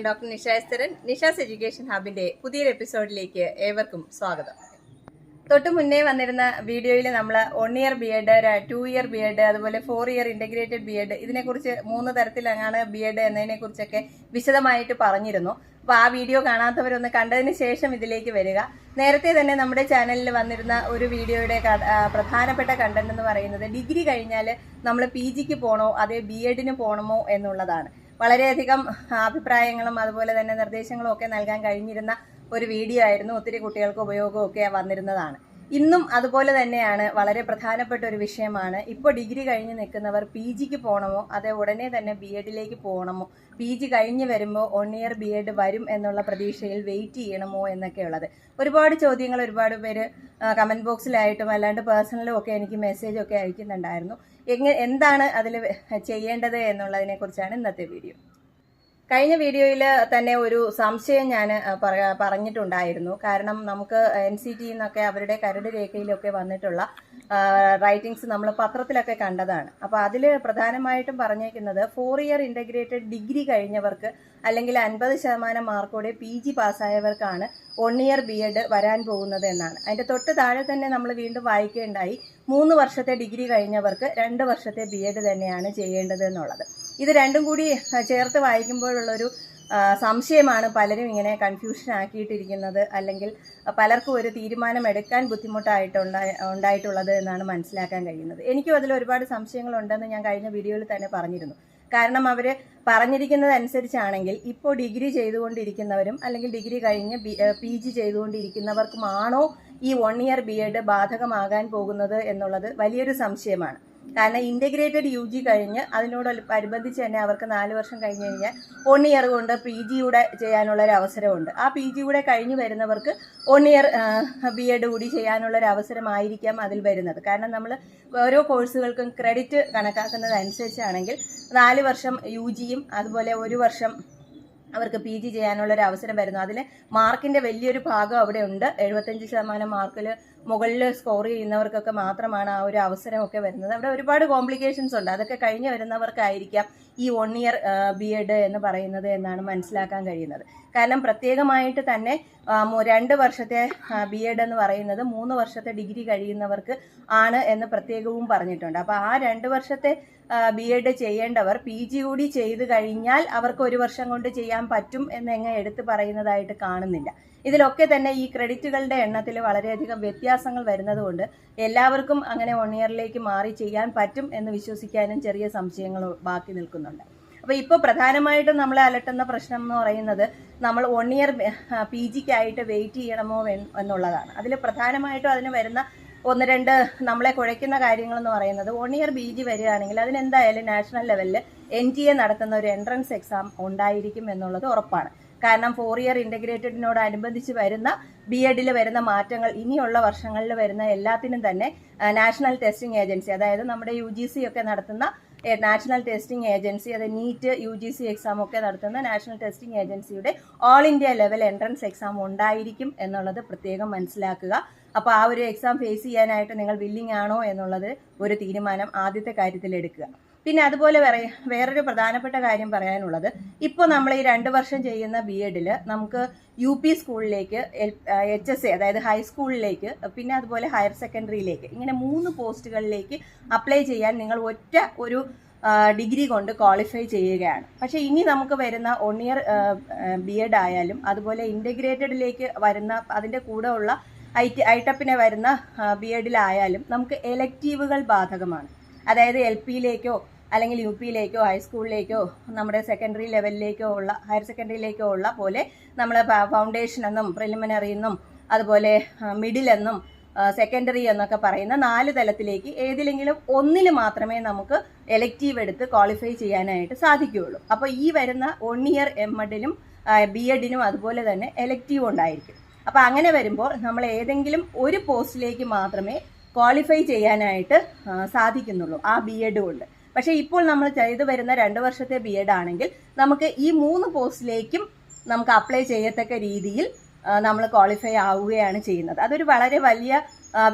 Doctor നിഷാസ്തരൻ Nisha's education ഹബിന്റെ പുതിയൊരു എപ്പിസോഡിലേക്ക് ഏവർക്കും സ്വാഗതം. തൊട്ട് മുന്നേ വന്നിരുന്ന വീഡിയോയിൽ നമ്മൾ 1 year B Ed, 2 year B Ed, അതുപോലെ 4 ഇയർ ഇന്റഗ്രേറ്റഡ് ബി എഡ്, ഇതിനെക്കുറിച്ച് 3 തരത്തിലാണ് ബി എഡ് എന്നതിനെ കുറിച്ചൊക്കെ വിശദമായിട്ട് പറഞ്ഞിരുന്നു. അപ്പോൾ ആ വീഡിയോ കാണാത്തവരൊന്ന് കണ്ടതിന് ശേഷം ഇതിലേക്ക് വരിക. നേരത്തെ തന്നെ നമ്മുടെ ചാനലിൽ വന്നിരുന്ന ഒരു വീഡിയോയുടെ പ്രധാനപ്പെട്ട കണ്ടന്റ് എന്ന് പറയുന്നത് ഡിഗ്രി കഴിഞ്ഞാൽ നമ്മൾ പി ജിക്ക് പോകണോ അതേ ബി എഡിന് പോകണമോ എന്നുള്ളതാണ്. വളരെയധികം അഭിപ്രായങ്ങളും അതുപോലെ തന്നെ നിർദ്ദേശങ്ങളും ഒക്കെ നൽകാൻ കഴിഞ്ഞിരുന്ന ഒരു വീഡിയോ ആയിരുന്നു. ഒത്തിരി കുട്ടികൾക്ക് ഉപയോഗമൊക്കെ വന്നിരുന്നതാണ്. ഇന്നും അതുപോലെ തന്നെയാണ്. വളരെ പ്രധാനപ്പെട്ട ഒരു വിഷയമാണ്. ഇപ്പോൾ ഡിഗ്രി കഴിഞ്ഞ് നിൽക്കുന്നവർ പി ജിക്ക് പോകണമോ അതേ ഉടനെ തന്നെ ബി എഡിലേക്ക് പോകണമോ, പി ജി കഴിഞ്ഞ് വരുമ്പോൾ 1 ഇയർ ബി എഡ് വരും എന്നുള്ള പ്രതീക്ഷയിൽ വെയിറ്റ് ചെയ്യണമോ എന്നൊക്കെയുള്ളത് ഒരുപാട് ചോദ്യങ്ങൾ ഒരുപാട് പേര് കമന്റ് ബോക്സിലായിട്ടും അല്ലാണ്ട് പേഴ്സണലും ഒക്കെ എനിക്ക് മെസ്സേജൊക്കെ അയക്കുന്നുണ്ടായിരുന്നു. എന്താണ് അതിൽ ചെയ്യേണ്ടത് എന്നുള്ളതിനെ കുറിച്ചാണ് ഇന്നത്തെ വീഡിയോ. കഴിഞ്ഞ വീഡിയോയിൽ തന്നെ ഒരു സംശയം ഞാൻ പറഞ്ഞിട്ടുണ്ടായിരുന്നു. കാരണം നമുക്ക് NCT എന്നൊക്കെ അവരുടെ കരട് രേഖയിലൊക്കെ വന്നിട്ടുള്ള റൈറ്റിംഗ്സ് നമ്മൾ പത്രത്തിലൊക്കെ കണ്ടതാണ്. അപ്പോൾ അതിൽ പ്രധാനമായിട്ടും പറഞ്ഞേക്കുന്നത് 4 ഇയർ ഇൻ്റഗ്രേറ്റഡ് ഡിഗ്രി കഴിഞ്ഞവർക്ക് അല്ലെങ്കിൽ 50% മാർക്കോടെ പി ജി പാസ്സായവർക്കാണ് 1 ഇയർ ബി എഡ് വരാൻ പോകുന്നത് എന്നാണ്. അതിൻ്റെ തൊട്ട് താഴെ തന്നെ നമ്മൾ വീണ്ടും വായിക്കേണ്ടായി 3 വർഷത്തെ ഡിഗ്രി കഴിഞ്ഞവർക്ക് 2 വർഷത്തെ ബി എഡ് തന്നെയാണ് ചെയ്യേണ്ടത് എന്നുള്ളത്. ഇത് രണ്ടും കൂടി ചേർത്ത് വായിക്കുമ്പോഴുള്ളൊരു സംശയമാണ് പലരും ഇങ്ങനെ കൺഫ്യൂഷൻ ആക്കിയിട്ടിരിക്കുന്നത്, അല്ലെങ്കിൽ പലർക്കും ഒരു തീരുമാനം എടുക്കാൻ ഉണ്ടായിട്ടുള്ളത് എന്നാണ് മനസ്സിലാക്കാൻ കഴിയുന്നത്. എനിക്കും അതിൽ ഒരുപാട് സംശയങ്ങളുണ്ടെന്ന് ഞാൻ കഴിഞ്ഞ വീഡിയോയിൽ തന്നെ പറഞ്ഞിരുന്നു. കാരണം അവർ പറഞ്ഞിരിക്കുന്നത് അനുസരിച്ചാണെങ്കിൽ ഇപ്പോൾ ഡിഗ്രി ചെയ്തുകൊണ്ടിരിക്കുന്നവരും അല്ലെങ്കിൽ ഡിഗ്രി കഴിഞ്ഞ് പി ജി ചെയ്തുകൊണ്ടിരിക്കുന്നവർക്കുമാണോ ഈ 1 ഇയർ ബി എഡ് ബാധകമാകാൻ പോകുന്നത് എന്നുള്ളത് വലിയൊരു സംശയമാണ്. കാരണം ഇൻ്റഗ്രേറ്റഡ് യു ജി കഴിഞ്ഞ് അതിനോടനുബന്ധിച്ച് തന്നെ അവർക്ക് 4 വർഷം കഴിഞ്ഞ് കഴിഞ്ഞാൽ 1 ഇയർ കൊണ്ട് പി ജിയുടെ ചെയ്യാനുള്ളൊരു അവസരമുണ്ട്. ആ പി ജിയുടെ കഴിഞ്ഞ് വരുന്നവർക്ക് 1 ഇയർ ബി എഡ് കൂടി ചെയ്യാനുള്ളൊരു അവസരമായിരിക്കാം അതിൽ വരുന്നത്. കാരണം നമ്മൾ ഓരോ കോഴ്സുകൾക്കും ക്രെഡിറ്റ് കണക്കാക്കുന്നത് അനുസരിച്ചാണെങ്കിൽ 4 വർഷം യു ജിയും അതുപോലെ 1 വർഷം അവർക്ക് പി ജി ചെയ്യാനുള്ളൊരു അവസരം വരുന്നു. അതിന് മാർക്കിൻ്റെ വലിയൊരു ഭാഗം അവിടെ ഉണ്ട്. 75% മാർക്കിൽ മുകളിൽ സ്കോർ ചെയ്യുന്നവർക്കൊക്കെ മാത്രമാണ് ആ ഒരു അവസരമൊക്കെ വരുന്നത്. അവിടെ ഒരുപാട് കോംപ്ലിക്കേഷൻസ് ഉണ്ട്. അതൊക്കെ കഴിഞ്ഞ് വരുന്നവർക്കായിരിക്കാം ഈ 1 ഇയർ ബി എഡ് എന്ന് പറയുന്നത് എന്നാണ് മനസ്സിലാക്കാൻ കഴിയുന്നത്. കാരണം പ്രത്യേകമായിട്ട് തന്നെ 2 വർഷത്തെ ബി എഡ് എന്ന് പറയുന്നത് 3 വർഷത്തെ ഡിഗ്രി കഴിയുന്നവർക്ക് ആണ് എന്ന് പ്രത്യേകവും പറഞ്ഞിട്ടുണ്ട്. അപ്പോൾ ആ 2 വർഷത്തെ ബി എഡ് ചെയ്യേണ്ടവർ പി ജി കൂടി ചെയ്ത് കഴിഞ്ഞാൽ അവർക്ക് 1 വർഷം കൊണ്ട് ചെയ്യാൻ പറ്റും എന്നെങ്ങ എടുത്ത് പറയുന്നതായിട്ട് കാണുന്നില്ല. ഇതിലൊക്കെ തന്നെ ഈ ക്രെഡിറ്റുകളുടെ എണ്ണത്തിൽ വളരെയധികം വ്യത്യാസങ്ങൾ വരുന്നതുകൊണ്ട് എല്ലാവർക്കും അങ്ങനെ 1 ഇയറിലേക്ക് മാറി ചെയ്യാൻ പറ്റും എന്ന് വിശ്വസിക്കാനും ചെറിയ സംശയങ്ങൾ ബാക്കി നിൽക്കുന്നുണ്ട്. അപ്പോൾ ഇപ്പോൾ പ്രധാനമായിട്ടും നമ്മളെ അലട്ടുന്ന പ്രശ്നം എന്ന് പറയുന്നത് നമ്മൾ 1 ഇയർ പി ജിക്കായിട്ട് വെയിറ്റ് ചെയ്യണമോ എന്നുള്ളതാണ്. അതിൽ പ്രധാനമായിട്ടും അതിന് വരുന്ന 1-2 നമ്മളെ കുഴയ്ക്കുന്ന കാര്യങ്ങളെന്ന് പറയുന്നത് 1 ഇയർ ബി ജി വരികയാണെങ്കിൽ അതിനെന്തായാലും നാഷണൽ ലെവലിൽ NTA നടത്തുന്ന ഒരു എൻട്രൻസ് എക്സാം ഉണ്ടായിരിക്കും എന്നുള്ളത് ഉറപ്പാണ്. കാരണം 4 ഇയർ ഇൻ്റഗ്രേറ്റഡിനോടനുബന്ധിച്ച് വരുന്ന ബി എഡിൽ വരുന്ന മാറ്റങ്ങൾ ഇനിയുള്ള വർഷങ്ങളിൽ വരുന്ന എല്ലാത്തിനും തന്നെ നാഷണൽ ടെസ്റ്റിംഗ് ഏജൻസി, അതായത് നമ്മുടെ UGC ഒക്കെ നടത്തുന്ന നാഷണൽ ടെസ്റ്റിംഗ് ഏജൻസി, അത് നീറ്റ് UGC എക്സാം ഒക്കെ നടത്തുന്ന നാഷണൽ ടെസ്റ്റിംഗ് ഏജൻസിയുടെ all India level entrance exam ഉണ്ടായിരിക്കും എന്നുള്ളത് പ്രത്യേകം മനസ്സിലാക്കുക. അപ്പോൾ ആ ഒരു എക്സാം ഫേസ് ചെയ്യാനായിട്ട് നിങ്ങൾ വില്ലിംഗ് ആണോ എന്നുള്ളത് ഒരു തീരുമാനം ആദ്യത്തെ കാര്യത്തിൽ എടുക്കുക. പിന്നെ അതുപോലെ വേറൊരു പ്രധാനപ്പെട്ട കാര്യം പറയാനുള്ളത്, ഇപ്പോൾ നമ്മൾ ഈ 2 വർഷം ചെയ്യുന്ന ബി എഡിൽ നമുക്ക് UP സ്കൂളിലേക്ക്, HSA അതായത് ഹൈസ്കൂളിലേക്ക്, പിന്നെ അതുപോലെ ഹയർ സെക്കൻഡറിയിലേക്ക്, ഇങ്ങനെ 3 പോസ്റ്റുകളിലേക്ക് അപ്ലൈ ചെയ്യാൻ നിങ്ങൾ ഒറ്റ ഒരു ഡിഗ്രി കൊണ്ട് ക്വാളിഫൈ ചെയ്യുകയാണ്. പക്ഷേ ഇനി നമുക്ക് വരുന്ന 1 ഇയർ ബി എഡ് ആയാലും അതുപോലെ ഇൻ്റഗ്രേറ്റഡിലേക്ക് വരുന്ന അതിൻ്റെ കൂടെ ഉള്ള ഐടപ്പിനെ വരുന്ന ബി എഡിലായാലും നമുക്ക് എലക്റ്റീവുകൾ ബാധകമാണ്. അതായത് LPയിലേക്കോ അല്ലെങ്കിൽ UPയിലേക്കോ ഹൈസ്കൂളിലേക്കോ നമ്മുടെ സെക്കൻഡറി ലെവലിലേക്കോ ഉള്ള ഹയർ സെക്കൻഡറിയിലേക്കോ ഉള്ള പോലെ നമ്മൾ ഫൗണ്ടേഷൻ എന്നും പ്രിലിമിനറി എന്നും അതുപോലെ മിഡിൽ എന്നും സെക്കൻഡറി എന്നൊക്കെ പറയുന്ന 4 തലത്തിലേക്ക് ഏതിലെങ്കിലും ഒന്നിൽ മാത്രമേ നമുക്ക് എലക്റ്റീവ് എടുത്ത് ക്വാളിഫൈ ചെയ്യാനായിട്ട് സാധിക്കുകയുള്ളൂ. അപ്പോൾ ഈ വരുന്ന 1 ഇയർ MEdലും ബി എഡിനും അതുപോലെ തന്നെ എലക്റ്റീവ് ഉണ്ടായിരിക്കും. അപ്പോൾ അങ്ങനെ വരുമ്പോൾ നമ്മൾ ഏതെങ്കിലും ഒരു പോസ്റ്റിലേക്ക് മാത്രമേ ക്വാളിഫൈ ചെയ്യാനായിട്ട് സാധിക്കുന്നുള്ളൂ ആ ബി എഡ് കൊണ്ട്. പക്ഷേ ഇപ്പോൾ നമ്മൾ ചെയ്തു വരുന്ന 2 വർഷത്തെ ബി എഡ് ആണെങ്കിൽ നമുക്ക് ഈ 3 പോസ്റ്റിലേക്കും നമുക്ക് അപ്ലൈ ചെയ്യത്തക്ക രീതിയിൽ നമ്മൾ ക്വാളിഫൈ ആവുകയാണ് ചെയ്യുന്നത്. അതൊരു വളരെ വലിയ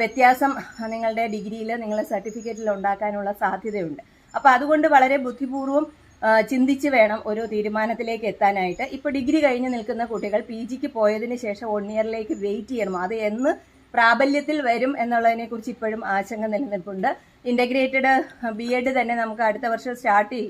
വ്യത്യാസം നിങ്ങളുടെ ഡിഗ്രിയിൽ നിങ്ങളുടെ സർട്ടിഫിക്കറ്റിൽ ഉണ്ടാക്കാനുള്ള സാധ്യതയുണ്ട്. അപ്പോൾ അതുകൊണ്ട് വളരെ ബുദ്ധിപൂർവ്വം ചിന്തിച്ച് വേണം ഒരു തീരുമാനത്തിലേക്ക് എത്താനായിട്ട്. ഇപ്പോൾ ഡിഗ്രി കഴിഞ്ഞ് നിൽക്കുന്ന കുട്ടികൾ PGക്ക് പോയതിന് ശേഷം 1 ഇയറിലേക്ക് വെയിറ്റ് ചെയ്യണം. അത് എന്ന് പ്രാബല്യത്തിൽ വരും എന്നുള്ളതിനെ കുറിച്ച് ഇപ്പോഴും ആശങ്ക നിലനിൽപ്പുണ്ട്. ഇൻ്റഗ്രേറ്റഡ് BEd തന്നെ നമുക്ക് അടുത്ത വർഷം സ്റ്റാർട്ട്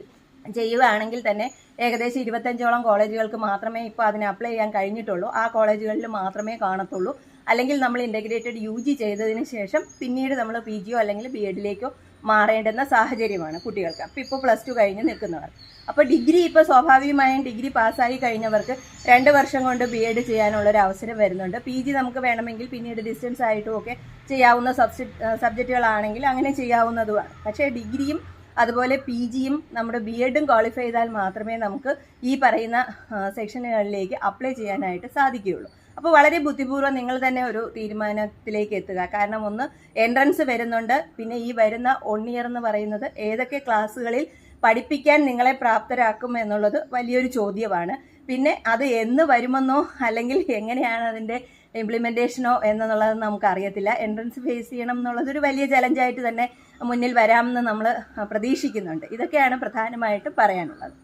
ചെയ്യുകയാണെങ്കിൽ തന്നെ ഏകദേശം 25ഓളം കോളേജുകൾക്ക് മാത്രമേ ഇപ്പോൾ അതിന് അപ്ലൈ ചെയ്യാൻ കഴിഞ്ഞിട്ടുള്ളൂ. ആ കോളേജുകളിൽ മാത്രമേ കാണത്തുള്ളൂ. അല്ലെങ്കിൽ നമ്മൾ ഇൻ്റഗ്രേറ്റഡ് UG ചെയ്തതിന് ശേഷം പിന്നീട് നമ്മൾ PGയോ അല്ലെങ്കിൽ BEdലേക്കോ മാറേണ്ടുന്ന സാഹചര്യമാണ് കുട്ടികൾക്ക്. അപ്പോൾ ഇപ്പോൾ +2 കഴിഞ്ഞ് നിൽക്കുന്നവർ. അപ്പോൾ ഡിഗ്രി ഇപ്പോൾ സ്വാഭാവികമായും ഡിഗ്രി പാസ്സായി കഴിഞ്ഞവർക്ക് 2 വർഷം കൊണ്ട് BEd ചെയ്യാനുള്ളൊരു അവസരം വരുന്നുണ്ട്. PG നമുക്ക് വേണമെങ്കിൽ പിന്നീട് ഡിസ്റ്റൻസ് ആയിട്ടും ഒക്കെ ചെയ്യാവുന്ന സബ്ജക്റ്റുകളാണെങ്കിൽ അങ്ങനെ ചെയ്യാവുന്നതുമാണ്. പക്ഷേ ഡിഗ്രിയും അതുപോലെ PGയും നമ്മുടെ BEdും ക്വാളിഫൈ ചെയ്താൽ മാത്രമേ നമുക്ക് ഈ പറയുന്ന സെക്ഷനുകളിലേക്ക് അപ്ലൈ ചെയ്യാനായിട്ട് സാധിക്കുകയുള്ളൂ. അപ്പോൾ വളരെ ബുദ്ധിപൂർവ്വം നിങ്ങൾ തന്നെ ഒരു തീരുമാനത്തിലേക്ക് എത്തുക. കാരണം ഒന്ന് എൻട്രൻസ് വരുന്നുണ്ട്. പിന്നെ ഈ വരുന്ന 1 ഇയർ എന്ന് പറയുന്നത് ഏതൊക്കെ ക്ലാസ്സുകളിൽ പഠിപ്പിക്കാൻ നിങ്ങളെ പ്രാപ്തരാക്കും എന്നുള്ളത് വലിയൊരു ചോദ്യമാണ്. പിന്നെ അത് എന്ന് വരുമെന്നോ അല്ലെങ്കിൽ എങ്ങനെയാണ് അതിൻ്റെ ഇംപ്ലിമെൻറ്റേഷനോ എന്നുള്ളത് നമുക്കറിയത്തില്ല. എൻട്രൻസ് ഫേസ് ചെയ്യണം എന്നുള്ളതൊരു വലിയ ചലഞ്ചായിട്ട് തന്നെ മുന്നിൽ വരാമെന്ന് നമ്മൾ പ്രതീക്ഷിക്കുന്നുണ്ട്. ഇതൊക്കെയാണ് പ്രധാനമായിട്ടും പറയാനുള്ളത്.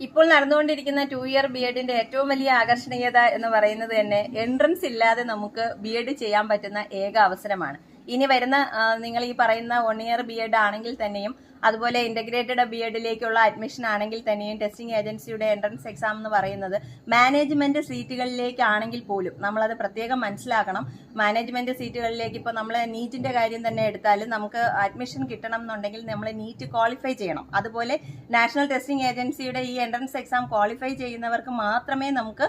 ഇപ്പോൾ നടന്നുകൊണ്ടിരിക്കുന്ന 2 ഇയർ BEdന്റെ ഏറ്റവും വലിയ ആകർഷണീയത എന്ന് പറയുന്നത് തന്നെ എൻട്രൻസ് ഇല്ലാതെ നമുക്ക് BEd ചെയ്യാൻ പറ്റുന്ന ഏക അവസരമാണ്. ഇനി വരുന്ന നിങ്ങൾ ഈ പറയുന്ന 1 ഇയർ BEd ആണെങ്കിൽ തന്നെയും അതുപോലെ ഇൻ്റഗ്രേറ്റഡ് BEdലേക്കുള്ള അഡ്മിഷൻ ആണെങ്കിൽ തന്നെയും ടെസ്റ്റിംഗ് ഏജൻസിയുടെ എൻട്രൻസ് എക്സാം എന്ന് പറയുന്നത് മാനേജ്മെന്റ് സീറ്റുകളിലേക്കാണെങ്കിൽ പോലും നമ്മളത് പ്രത്യേകം മനസ്സിലാക്കണം. മാനേജ്മെന്റ് സീറ്റുകളിലേക്ക് ഇപ്പോൾ നമ്മൾ നീറ്റിന്റെ കാര്യം തന്നെ എടുത്താലും നമുക്ക് അഡ്മിഷൻ കിട്ടണം എന്നുണ്ടെങ്കിൽ നമ്മൾ നീറ്റ് ക്വാളിഫൈ ചെയ്യണം. അതുപോലെ നാഷണൽ ടെസ്റ്റിംഗ് ഏജൻസിയുടെ ഈ എൻട്രൻസ് എക്സാം ക്വാളിഫൈ ചെയ്യുന്നവർക്ക് മാത്രമേ നമുക്ക്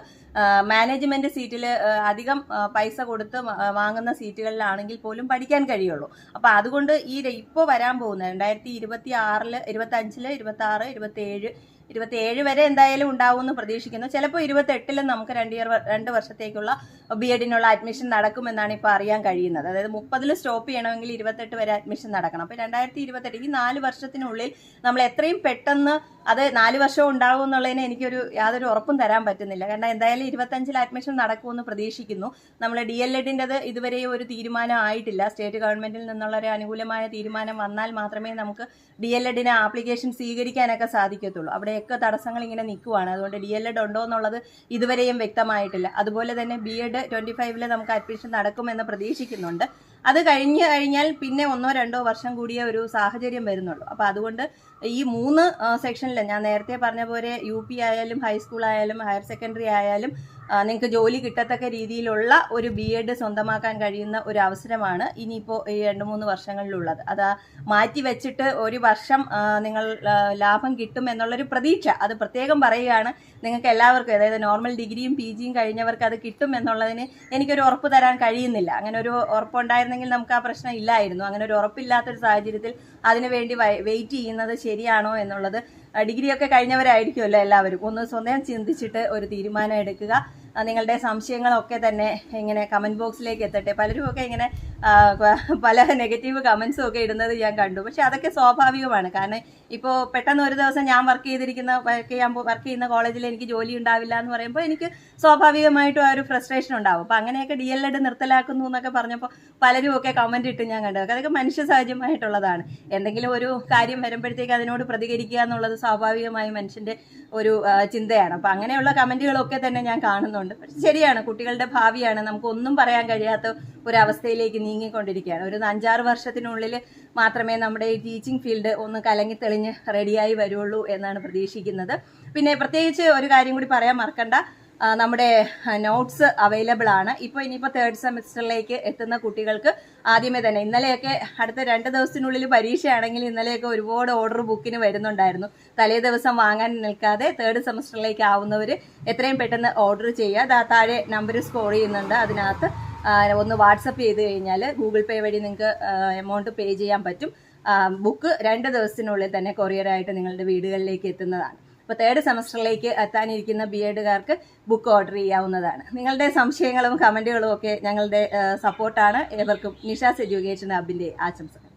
മാനേജ്മെന്റ് സീറ്റിൽ അധികം പൈസ കൊടുത്ത് വാങ്ങുന്ന സീറ്റുകളിലാണെങ്കിൽ പോലും പഠിക്കാൻ കഴിയുള്ളൂ. അപ്പോൾ അതുകൊണ്ട് ഈ ഇപ്പോൾ വരാൻ പോകുന്ന 2026, 25, 26, 27 വരെ എന്തായാലും ഉണ്ടാവുമെന്ന് പ്രതീക്ഷിക്കുന്നു. ചിലപ്പോൾ 28 നമുക്ക് 2 വർഷത്തേക്കുള്ള BEdനുള്ള അഡ്മിഷൻ നടക്കുമെന്നാണ് ഇപ്പോൾ അറിയാൻ കഴിയുന്നത്. അതായത് 30 സ്റ്റോപ്പ് ചെയ്യണമെങ്കിൽ 28 വരെ അഡ്മിഷൻ നടക്കണം. അപ്പോൾ 2028 ഈ 4 വർഷത്തിനുള്ളിൽ നമ്മൾ എത്രയും പെട്ടെന്ന് അത് 4 വർഷം ഉണ്ടാകും എന്നുള്ളതിന് എനിക്കൊരു യാതൊരു ഉറപ്പും തരാൻ പറ്റുന്നില്ല. കാരണം എന്തായാലും 25 അഡ്മിഷൻ നടക്കുമെന്ന് പ്രതീക്ഷിക്കുന്നു. നമ്മൾ DLEdൻ്റെത് ഇതുവരെയും ഒരു തീരുമാനം ആയിട്ടില്ല. സ്റ്റേറ്റ് ഗവൺമെന്റിൽ നിന്നുള്ള ഒരു അനുകൂലമായ തീരുമാനം വന്നാൽ മാത്രമേ നമുക്ക് DLEdന് ആപ്ലിക്കേഷൻ സ്വീകരിക്കാനൊക്കെ സാധിക്കത്തുള്ളൂ. അവിടെയൊക്കെ തടസ്സങ്ങൾ ഇങ്ങനെ നിൽക്കുവാണ്. അതുകൊണ്ട് DLEd ഉണ്ടോ എന്നുള്ളത് ഇതുവരെയും വ്യക്തമായിട്ടില്ല. അതുപോലെ തന്നെ BEd 25 നമുക്ക് അഡ്മിഷൻ നടക്കുമെന്ന് പ്രതീക്ഷിക്കുന്നുണ്ട്. അത് കഴിഞ്ഞാൽ പിന്നെ 1-2 വർഷം കൂടിയ ഒരു സാഹചര്യം വരുന്നുള്ളൂ. അപ്പോൾ അതുകൊണ്ട് ഈ 3 സെക്ഷനിൽ ഞാൻ നേരത്തെ പറഞ്ഞ പോലെ UP ആയാലും ഹൈസ്കൂൾ ആയാലും ഹയർ സെക്കൻഡറി ആയാലും നിങ്ങൾക്ക് ജോലി കിട്ടത്തക്ക രീതിയിലുള്ള ഒരു BEd സ്വന്തമാക്കാൻ കഴിയുന്ന ഒരു അവസരമാണ് ഇനിയിപ്പോൾ ഈ 2-3 വർഷങ്ങളിലുള്ളത്. അത് മാറ്റി വെച്ചിട്ട് ഒരു വർഷം നിങ്ങൾ ലാഭം കിട്ടും എന്നുള്ളൊരു പ്രതീക്ഷ അത് പ്രത്യേകം പറയുകയാണ്. നിങ്ങൾക്ക് എല്ലാവർക്കും, അതായത് നോർമൽ ഡിഗ്രിയും PGയും കഴിഞ്ഞവർക്ക് അത് കിട്ടും എന്നുള്ളതിന് എനിക്കൊരു ഉറപ്പ് തരാൻ കഴിയുന്നില്ല. അങ്ങനെ ഒരു ഉറപ്പുണ്ടായിരുന്നെങ്കിൽ നമുക്ക് ആ പ്രശ്നം ഇല്ലായിരുന്നു. അങ്ങനെ ഒരു ഉറപ്പില്ലാത്തൊരു സാഹചര്യത്തിൽ അതിനുവേണ്ടി വെയിറ്റ് ചെയ്യുന്നത് ശരിയാണോ എന്നുള്ളത് ഡിഗ്രിയൊക്കെ കഴിഞ്ഞവരായിരിക്കുമല്ലോ എല്ലാവരും. ഒന്ന് സ്വന്തം ചിന്തിച്ചിട്ട് ഒരു തീരുമാനം എടുക്കുക. നിങ്ങളുടെ സംശയങ്ങളൊക്കെ തന്നെ ഇങ്ങനെ കമൻറ്റ് ബോക്സിലേക്ക് എത്തട്ടെ. പലരും ഒക്കെ ഇങ്ങനെ പല നെഗറ്റീവ് കമൻസും ഒക്കെ ഇടുന്നത് ഞാൻ കണ്ടു. പക്ഷെ അതൊക്കെ സ്വാഭാവികമാണ്. കാരണം ഇപ്പോൾ പെട്ടെന്ന് ഒരു ദിവസം ഞാൻ വർക്ക് ചെയ്യുന്ന കോളേജിൽ എനിക്ക് ജോലി ഉണ്ടാവില്ല എന്ന് പറയുമ്പോൾ എനിക്ക് സ്വാഭാവികമായിട്ടും ആ ഒരു ഫ്രസ്ട്രേഷൻ ഉണ്ടാവും. അപ്പോൾ അങ്ങനെയൊക്കെ DLEd നിർത്തലാക്കുന്നു എന്നൊക്കെ പറഞ്ഞപ്പോൾ പലരും ഒക്കെ കമൻറ്റ് ഇട്ട് ഞാൻ കണ്ടു. അതൊക്കെ മനുഷ്യ സഹജമായിട്ടുള്ളതാണ്. എന്തെങ്കിലും ഒരു കാര്യം വരുമ്പോഴത്തേക്ക് അതിനോട് പ്രതികരിക്കുക എന്നുള്ളത് സ്വാഭാവികമായി മനുഷ്യൻ്റെ ഒരു ചിന്തയാണ്. അപ്പോൾ അങ്ങനെയുള്ള കമൻറ്റുകളൊക്കെ തന്നെ ഞാൻ കാണുന്നുണ്ട്. പക്ഷെ ശരിയാണ്, കുട്ടികളുടെ ഭാവിയാണ്. നമുക്കൊന്നും പറയാൻ കഴിയാത്ത ഒരവസ്ഥയിലേക്ക് നീങ്ങിക്കൊണ്ടിരിക്കുകയാണ്. ഒരു 5-6 വർഷത്തിനുള്ളിൽ മാത്രമേ നമ്മുടെ ഈ ടീച്ചിങ് ഫീൽഡ് ഒന്ന് കലങ്ങി തെളിഞ്ഞ് റെഡിയായി വരുള്ളൂ എന്നാണ് പ്രതീക്ഷിക്കുന്നത്. പിന്നെ പ്രത്യേകിച്ച് ഒരു കാര്യം കൂടി പറയാൻ മറക്കണ്ട, നമ്മുടെ നോട്ട്സ് അവൈലബിൾ ആണ്. ഇനിയിപ്പോൾ 3rd സെമിസ്റ്ററിലേക്ക് എത്തുന്ന കുട്ടികൾക്ക് ആദ്യമേ തന്നെ ഇന്നലെയൊക്കെ അടുത്ത 2 ദിവസത്തിനുള്ളിൽ പരീക്ഷയാണെങ്കിൽ ഇന്നലെയൊക്കെ ഒരുപാട് ഓർഡർ ബുക്കിന് വരുന്നുണ്ടായിരുന്നു. തലേ ദിവസം വാങ്ങാൻ നിൽക്കാതെ 3rd സെമിസ്റ്ററിലേക്ക് ആവുന്നവർ എത്രയും പെട്ടെന്ന് ഓർഡർ ചെയ്യുക. താഴെ നമ്പർ സ്കോർ ചെയ്യുന്നുണ്ട്. അതിനകത്ത് ഒന്ന് വാട്സപ്പ് ചെയ്ത് കഴിഞ്ഞാൽ ഗൂഗിൾ പേ വഴി നിങ്ങൾക്ക് എമൗണ്ട് പേ ചെയ്യാൻ പറ്റും. ബുക്ക് 2 ദിവസത്തിനുള്ളിൽ തന്നെ കൊറിയറായിട്ട് നിങ്ങളുടെ വീടുകളിലേക്ക് എത്തുന്നതാണ്. അപ്പോൾ 3rd സെമസ്റ്ററിലേക്ക് എത്താനിരിക്കുന്ന BEdകാർക്ക് ബുക്ക് ഓർഡർ ചെയ്യാവുന്നതാണ്. നിങ്ങളുടെ സംശയങ്ങളും കമൻറ്റുകളും ഒക്കെ ഞങ്ങളുടെ സപ്പോർട്ടാണ്. ഏവർക്കും നിഷാസ് എഡ്യൂക്കേഷൻ ഹബിൻ്റെ ആശംസകൾ.